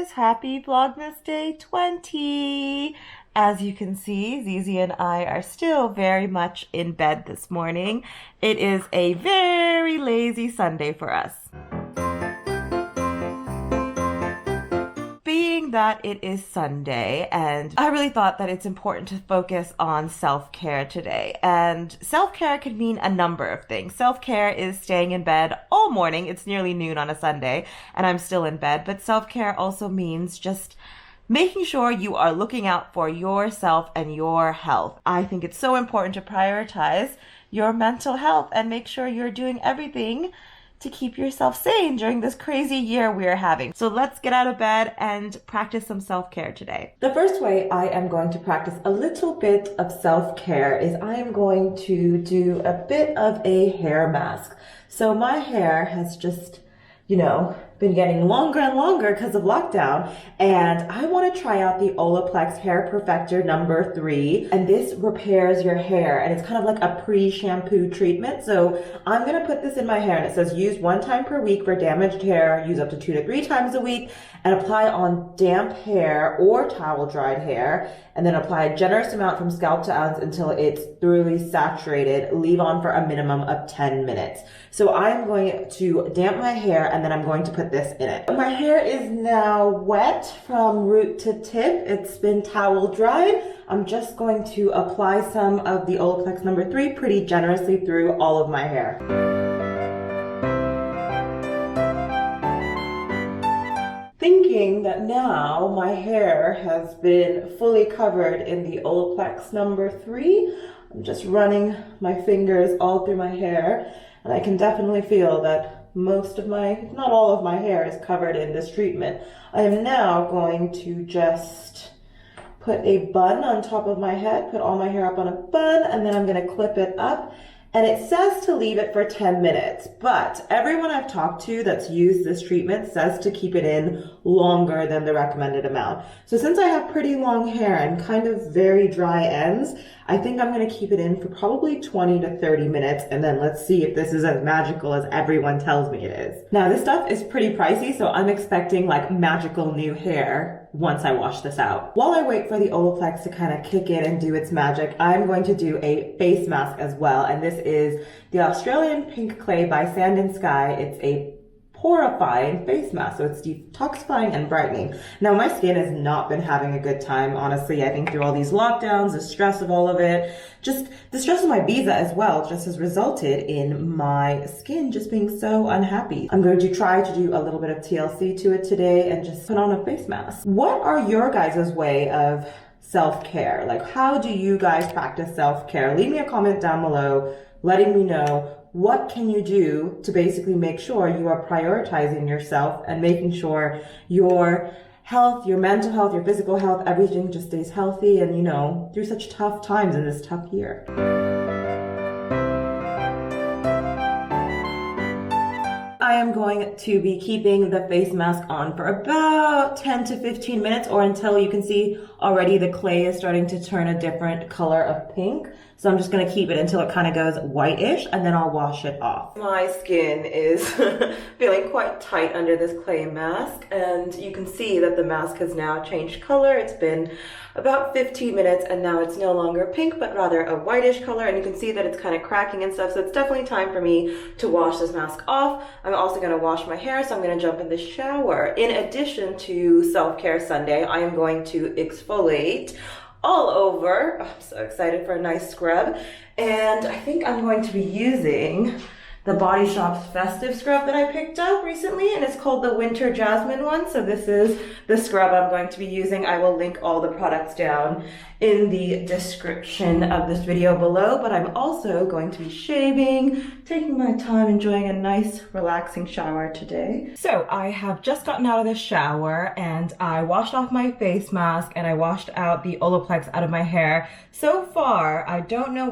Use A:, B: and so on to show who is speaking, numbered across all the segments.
A: guys, happy Vlogmas Day 20! As you can see, Zizi and I are still very much in bed this morning. It is a very lazy Sunday for us. Being that it is Sunday, and I really thought that it's important to focus on self-care today. And self-care could mean a number of things. Self-care is staying in bed all morning. It's nearly noon on a Sunday, and I'm still in bed. But self-care also means just making sure you are looking out for yourself and your health. I think it's so important to prioritize your mental health and make sure you're doing everything to keep yourself sane during this crazy year we're having. So let's get out of bed and practice some self-care today. The first way I am going to practice a little bit of self-care is I am going to do a bit of a hair mask. So my hair has just, been getting longer and longer because of lockdown, and I want to try out the Olaplex Hair Perfector number 3, and this repairs your hair, and it's kind of like a pre-shampoo treatment. So I'm going to put this in my hair, and it says use 1 time per week for damaged hair, use up to 2 to 3 times a week, and apply on damp hair or towel dried hair, and then apply a generous amount from scalp to ends until it's thoroughly saturated. Leave on for a minimum of 10 minutes. So I'm going to damp my hair, and then I'm going to put this in it. My hair is now wet from root to tip. It's been towel dried. I'm just going to apply some of the Olaplex number 3 pretty generously through all of my hair. Thinking that now my hair has been fully covered in the Olaplex number 3, I'm just running my fingers all through my hair, and I can definitely feel that most of my, if not all of my hair is covered in this treatment. I am now going to just put a bun on top of my head, put all my hair up on a bun, and then I'm going to clip it up. And it says to leave it for 10 minutes, but everyone I've talked to that's used this treatment says to keep it in longer than the recommended amount. So since I have pretty long hair and kind of very dry ends, I think I'm going to keep it in for probably 20 to 30 minutes, and then let's see if this is as magical as everyone tells me it is. Now this stuff is pretty pricey, so I'm expecting like magical new hair once I wash this out. While I wait for the Olaplex to kind of kick in and do its magic, I'm going to do a face mask as well, and this is the Australian Pink Clay by Sand and Sky. It's a porifying face mask, so it's detoxifying and brightening. Now my skin has not been having a good time, honestly. I think through all these lockdowns, the stress of all of it, just the stress of my visa as well, just has resulted in my skin just being so unhappy. I'm going to try to do a little bit of TLC to it today and just put on a face mask. What are your guys' way of self-care? Like, how do you guys practice self-care? Leave me a comment down below letting me know what can you do to basically make sure you are prioritizing yourself and making sure your health, your mental health, your physical health, everything just stays healthy and, through such tough times in this tough year. I am going to be keeping the face mask on for about 10 to 15 minutes, or until you can see already the clay is starting to turn a different color of pink. So I'm just going to keep it until it kind of goes whitish, and then I'll wash it off. My skin is feeling quite tight under this clay mask, and you can see that the mask has now changed color. It's been about 15 minutes, and now it's no longer pink, but rather a whitish color, and you can see that it's kind of cracking and stuff, so it's definitely time for me to wash this mask off. I'm also going to wash my hair, so I'm going to jump in the shower. In addition to Self-Care Sunday, I am going to exfoliate all over. I'm so excited for a nice scrub, and I think I'm going to be using the Body Shop's festive scrub that I picked up recently, and it's called the Winter Jasmine one. So this is the scrub I'm going to be using. I will link all the products down in the description of this video below, but I'm also going to be shaving, taking my time, enjoying a nice relaxing shower today. So I have just gotten out of the shower, and I washed off my face mask, and I washed out the Olaplex out of my hair. So far, I don't know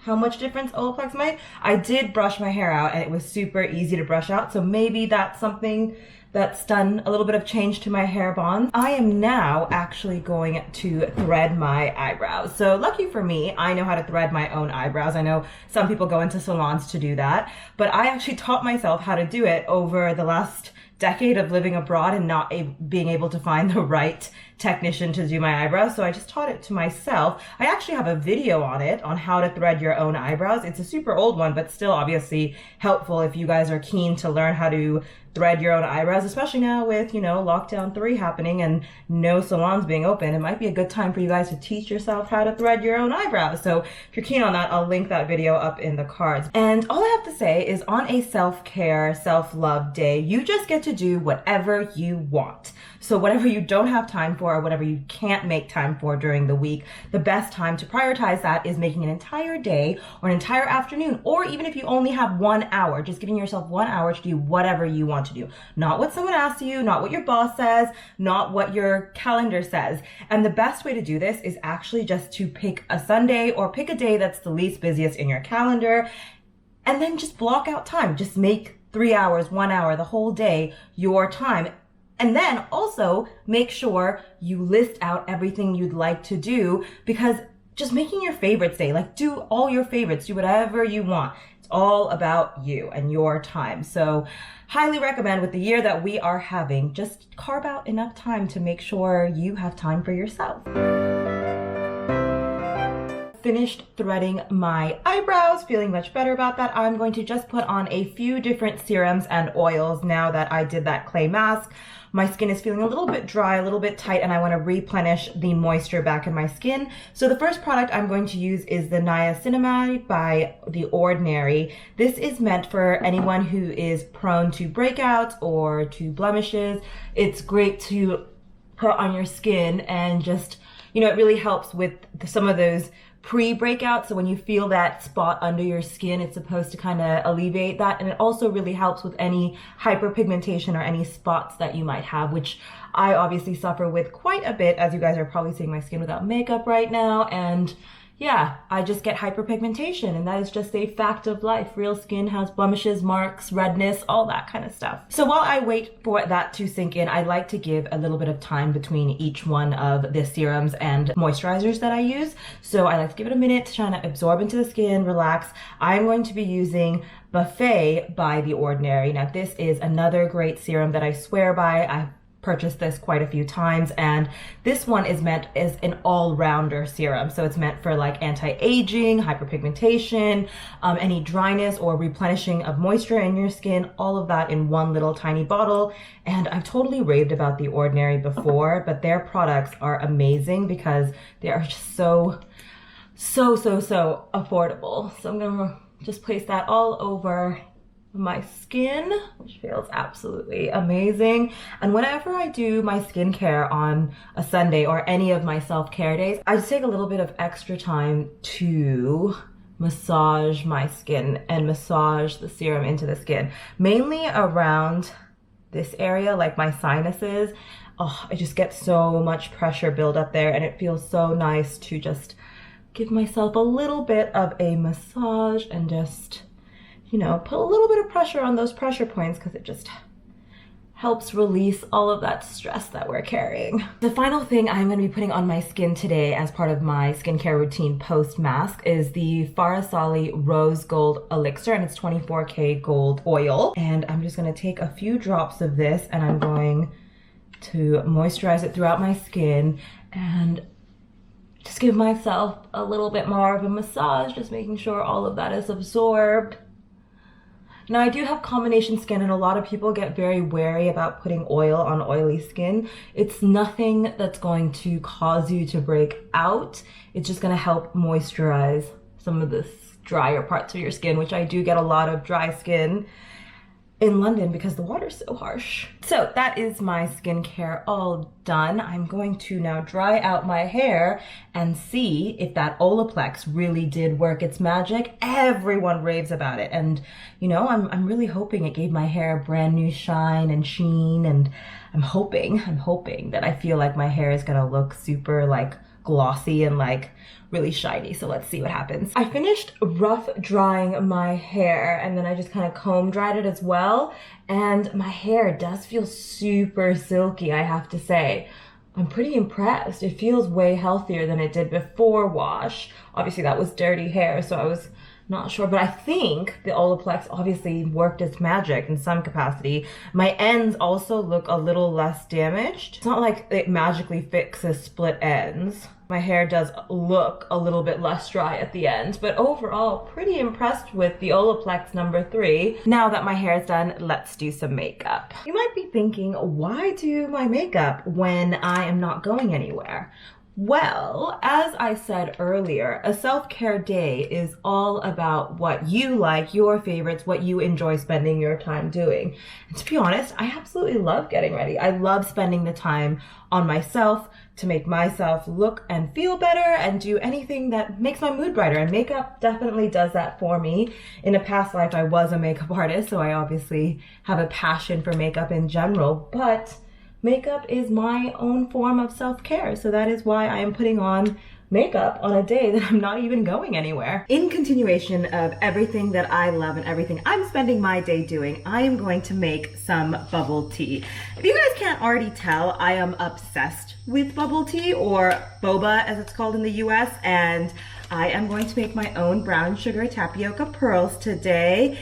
A: how much difference Olaplex made. I did brush my hair out, and it was super easy to brush out, so maybe that's something that's done a little bit of change to my hair bonds. I am now actually going to thread my eyebrows. So lucky for me, I know how to thread my own eyebrows. I know some people go into salons to do that, but I actually taught myself how to do it over the last decade of living abroad and not being able to find the right technician to do my eyebrows. So I just taught it to myself. I actually have a video on it, on how to thread your own eyebrows. It's a super old one, but still obviously helpful if you guys are keen to learn how to thread your own eyebrows, especially now with, you know, lockdown 3 happening and no salons being open. It might be a good time for you guys to teach yourself how to thread your own eyebrows. So if you're keen on that, I'll link that video up in the cards. And all I have to say is, on a self-care, self-love day, you just get to do whatever you want. So whatever you don't have time for, or whatever you can't make time for during the week, the best time to prioritize that is making an entire day or an entire afternoon, or even if you only have 1 hour, just giving yourself 1 hour to do whatever you want to do. Not what someone asks you, not what your boss says, not what your calendar says. And the best way to do this is actually just to pick a Sunday or pick a day that's the least busiest in your calendar, and then just block out time. Just make 3 hours, 1 hour, the whole day your time. And then also make sure you list out everything you'd like to do, because just making your favorites day, like do all your favorites, do whatever you want. It's all about you and your time. So highly recommend, with the year that we are having, just carve out enough time to make sure you have time for yourself. Finished threading my eyebrows, feeling much better about that. I'm going to just put on a few different serums and oils now that I did that clay mask. My skin is feeling a little bit dry, a little bit tight, and I want to replenish the moisture back in my skin. So the first product I'm going to use is the Niacinamide by The Ordinary. This is meant for anyone who is prone to breakouts or to blemishes. It's great to put on your skin, and just, you know, it really helps with some of those pre-breakout. So when you feel that spot under your skin, it's supposed to kind of alleviate that. And it also really helps with any hyperpigmentation or any spots that you might have, which I obviously suffer with quite a bit, as you guys are probably seeing my skin without makeup right now. And yeah, I just get hyperpigmentation, and that is just a fact of life. Real skin has blemishes, marks, redness, all that kind of stuff. So while I wait for that to sink in, I like to give a little bit of time between each one of the serums and moisturizers that I use. So I like to give it a minute to kind of absorb into the skin, relax. I'm going to be using Buffet by The Ordinary. Now this is another great serum that I swear by. I've purchased this quite a few times, and this one is meant as an all-rounder serum. So it's meant for like anti-aging, hyperpigmentation, any dryness or replenishing of moisture in your skin, all of that in one little tiny bottle. And I've totally raved about The Ordinary before, but their products are amazing because they are just so affordable. So I'm gonna just place that all over my skin, which feels absolutely amazing. And whenever I do my skincare on a Sunday or any of my self-care days, I just take a little bit of extra time to massage my skin and massage the serum into the skin, mainly around this area, like my sinuses. Oh, I just get so much pressure build up there, and it feels so nice to just give myself a little bit of a massage and just, you know, put a little bit of pressure on those pressure points, because it just helps release all of that stress that we're carrying. The final thing I'm going to be putting on my skin today as part of my skincare routine post mask is the Farasali Rose Gold Elixir, and it's 24K gold oil. And I'm just going to take a few drops of this, and I'm going to moisturize it throughout my skin and just give myself a little bit more of a massage, just making sure all of that is absorbed. Now I do have combination skin, and a lot of people get very wary about putting oil on oily skin. It's nothing that's going to cause you to break out. It's just going to help moisturize some of the drier parts of your skin, which I do get a lot of dry skin in London because the water's so harsh. So that is my skincare all done. I'm going to now dry out my hair and see if that Olaplex really did work its magic. Everyone raves about it, and you know, I'm really hoping it gave my hair a brand new shine and sheen, and I'm hoping that I feel like my hair is gonna look super like glossy and like really shiny. So let's see what happens. I finished rough drying my hair and then I just kind of comb dried it as well. And my hair does feel super silky, I have to say. I'm pretty impressed. It feels way healthier than it did before wash. Obviously that was dirty hair, so I was not sure, but I think the Olaplex obviously worked its magic in some capacity. My ends also look a little less damaged. It's not like it magically fixes split ends. My hair does look a little bit less dry at the end, but overall pretty impressed with the Olaplex number 3. Now that my hair is done, let's do some makeup. You might be thinking, why do my makeup when I am not going anywhere? Well, as I said earlier, a self-care day is all about what you like, your favorites, what you enjoy spending your time doing. And to be honest, I absolutely love getting ready. I love spending the time on myself to make myself look and feel better and do anything that makes my mood brighter. And makeup definitely does that for me. In a past life, I was a makeup artist, so I obviously have a passion for makeup in general, but makeup is my own form of self-care, so that is why I am putting on makeup on a day that I'm not even going anywhere. In continuation of everything that I love and everything I'm spending my day doing, I am going to make some bubble tea. If you guys can't already tell, I am obsessed with bubble tea, or boba as it's called in the US, and I am going to make my own brown sugar tapioca pearls today.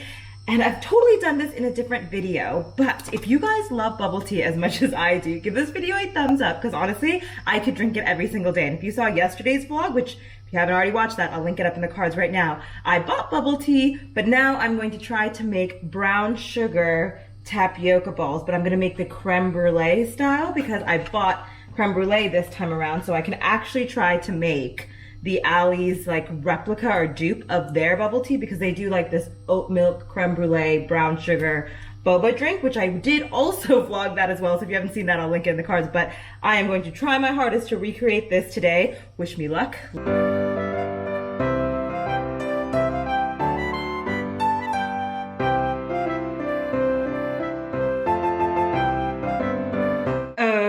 A: And I've totally done this in a different video, but if you guys love bubble tea as much as I do, give this video a thumbs up, because honestly, I could drink it every single day. And if you saw yesterday's vlog, which if you haven't already watched that, I'll link it up in the cards right now. I bought bubble tea, but now I'm going to try to make brown sugar tapioca balls, but I'm gonna make the creme brulee style because I bought creme brulee this time around, so I can actually try to make the Allie's like replica or dupe of their bubble tea, because they do like this oat milk creme brulee brown sugar boba drink, which I did also vlog that as well. So if you haven't seen that, I'll link it in the cards, but I am going to try my hardest to recreate this today. Wish me luck.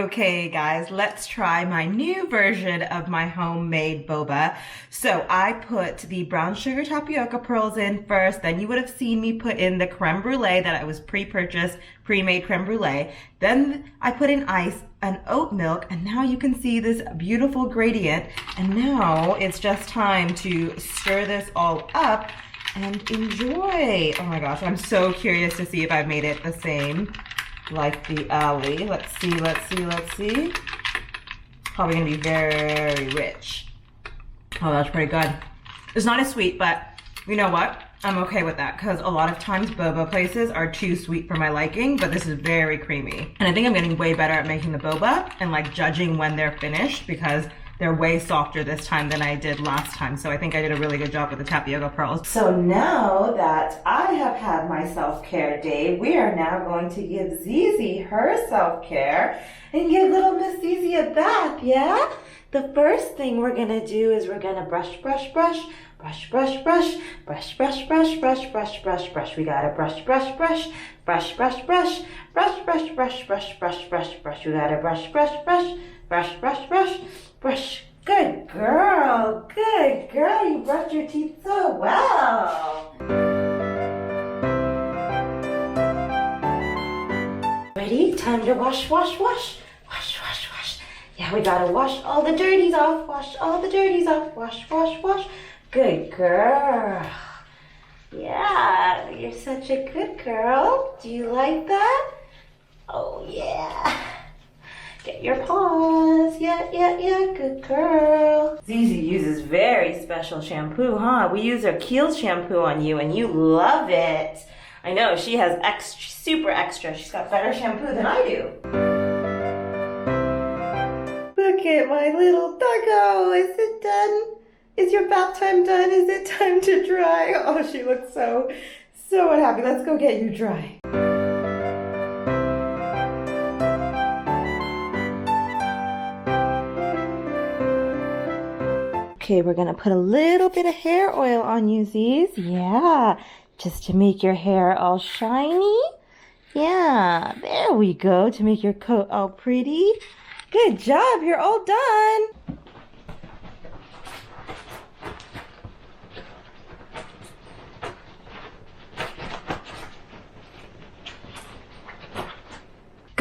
A: Okay guys, let's try my new version of my homemade boba. So I put the brown sugar tapioca pearls in first, then you would have seen me put in the creme brulee that I was pre-purchased, pre-made creme brulee. Then I put in ice and oat milk, and now you can see this beautiful gradient. And now it's just time to stir this all up and enjoy. Oh my gosh, I'm so curious to see if I've made it the same like the Allie. Let's see, let's see, let's see. Probably gonna be very rich. Oh, that's pretty good. It's not as sweet, but you know what? I'm okay with that, because a lot of times boba places are too sweet for my liking, but this is very creamy. And I think I'm getting way better at making the boba and like judging when they're finished, because they're way softer this time than I did last time. So I think I did a really good job with the tapioca pearls. So now that I have had my self-care day, we are now going to give Zizi her self-care and give little Miss Zizi a bath, yeah? The first thing we're gonna do is we're gonna brush, brush, brush, brush, brush, brush, brush, brush, brush, brush, brush, brush, brush. We gotta brush, brush, brush, brush, brush, brush, brush, brush, brush, brush, brush, brush, brush. We gotta brush, brush, brush, brush, brush, brush, brush. Good girl, good girl. You brushed your teeth so well. Ready? Time to wash, wash, wash, wash, wash, wash. Yeah, we gotta wash all the dirties off, wash all the dirties off, wash, wash, wash. Good girl. Yeah, you're such a good girl. Do you like that? Oh yeah. Get your paws. Yeah, yeah, yeah. Good girl. Zizi uses very special shampoo, huh? We use our Kiehl's shampoo on you and you love it. I know, she has super extra. She's got better shampoo than I do. Look at my little doggo. Is it done? Is your bath time done? Is it time to dry? Oh, she looks so unhappy. Let's go get you dry. Okay, we're gonna put a little bit of hair oil on you, Ziz. Yeah, just to make your hair all shiny. Yeah, there we go, to make your coat all pretty. Good job, you're all done.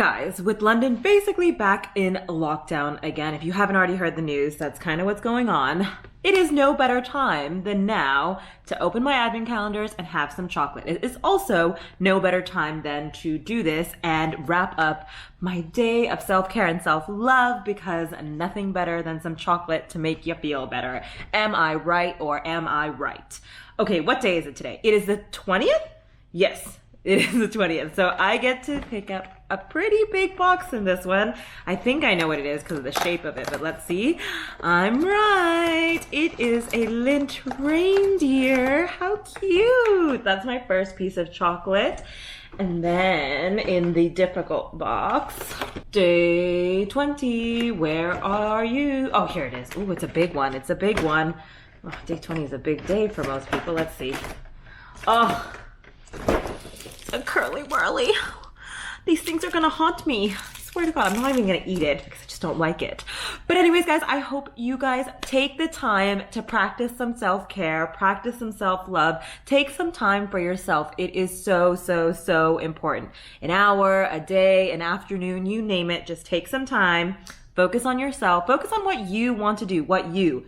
A: Guys, with London basically back in lockdown again, if you haven't already heard the news, that's kind of what's going on. It is no better time than now to open my advent calendars and have some chocolate. It is also no better time than to do this and wrap up my day of self-care and self-love, because nothing better than some chocolate to make you feel better. Am I right, or am I right? Okay, what day is it today? It is the 20th? Yes. It is the 20th, so I get to pick up a pretty big box in this one. I think I know what it is because of the shape of it, but let's see. I'm right. It is a lint reindeer. How cute. That's my first piece of chocolate. And then in the difficult box, day 20, where are you? Oh, here it is. Oh, it's a big one. It's a big one. Oh, day 20 is a big day for most people. Let's see. Oh, a curly whirly. These things are gonna haunt me. I swear to God, I'm not even gonna eat it because I just don't like it. But anyways, guys, I hope you guys take the time to practice some self-care, practice some self-love, take some time for yourself. It is so, so, so important. An hour, a day, an afternoon, you name it, just take some time. Focus on yourself. Focus on what you want to do. What you.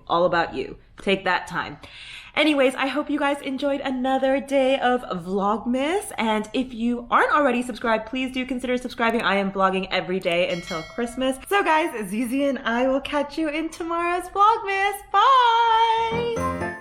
A: All about you. Take that time. Anyways, I hope you guys enjoyed another day of Vlogmas. And if you aren't already subscribed, please do consider subscribing. I am vlogging every day until Christmas. So guys, Zizi and I will catch you in tomorrow's Vlogmas. Bye!